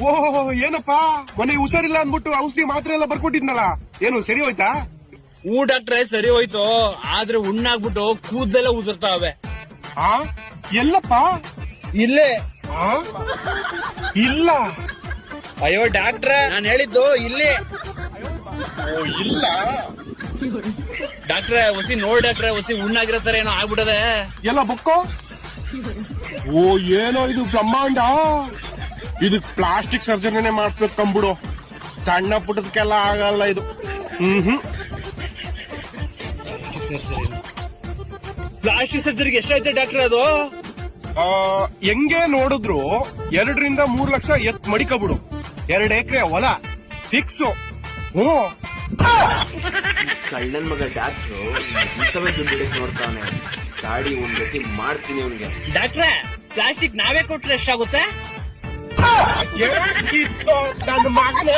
ಓಹೋ ಏನಪ್ಪಾ ಮನೆ ಹುಷಾರಿಲ್ಲ ಅಂದ್ಬಿಟ್ಟು ಔಷಧಿ ಮಾತ್ರೆ ಎಲ್ಲ ಬರ್ಕೊಟ್ಟಿದ್ನಲ್ಲ, ಏನು ಸರಿ ಹೋಯ್ತಾ? ಡಾಕ್ಟ್ರೆ ಸರಿ ಹೋಯ್ತು, ಆದ್ರೆ ಹುಣ್ಣಾಗ್ಬಿಟ್ಟು ಕೂದಲೆಲ್ಲ ಉದುರ್ತಾವೆ. ಆ ಎಲ್ಲಪ್ಪ? ಇಲ್ಲೇ. ಇಲ್ಲ. ಅಯ್ಯೋ ಡಾಕ್ಟ್ರೆ, ನಾನು ಹೇಳಿದ್ದು ಇಲ್ಲಿ. ಓ ಇಲ್ಲ ಡಾಕ್ಟ್ರೆ ಹೊಸಿ ನೋಡ್ ಡಾಕ್ಟ್ರೆ, ಹೊಸಿ ಹುಣ್ಣಾಗಿರೋ ತರ ಏನೋ ಆಗ್ಬಿಟ್ಟದೆ. ಎಲ್ಲ ಬೊಕ್ಕೋ. ಓ ಏನೋ ಇದು ಬ್ರಹ್ಮಾಂಡ, ಇದಕ್ ಪ್ಲಾಸ್ಟಿಕ್ ಸರ್ಜರಿನೇ ಮಾಡಿಸ್ಬೇಕು ಕಂಬಿಡು, ಸಣ್ಣ ಪುಟ್ಟದಕ್ಕೆಲ್ಲ ಆಗಲ್ಲ ಇದು. ಪ್ಲಾಸ್ಟಿಕ್ ಸರ್ಜರಿಗೆ ಎಷ್ಟಾಯ್ತು ಡಾಕ್ಟ್ರೆ ಅದು? ಹೆಂಗೆ ನೋಡಿದ್ರು 2-3 ಲಕ್ಷ ಎತ್ ಮಡಿಕಬಿಡು, 2 ಎಕರೆ ಹೊಲ ಫಿಕ್ಸು. ಕಳ್ಳನ್ ಮಗ ಡಾಕ್ಟ್ರು ದುಡ್ಡು ನೋಡ್ತಾನೆ, ಗಾಡಿ ಒಂದ್ ಗತಿ ಮಾಡ್ತೀನಿ ಅವನಿಗೆ. ಡಾಕ್ಟ್ರೆ ಪ್ಲಾಸ್ಟಿಕ್ ನಾವೇ ಕೊಟ್ರೆ ಎಷ್ಟಾಗುತ್ತೆ? ನನ್ನ ಮಗನೇ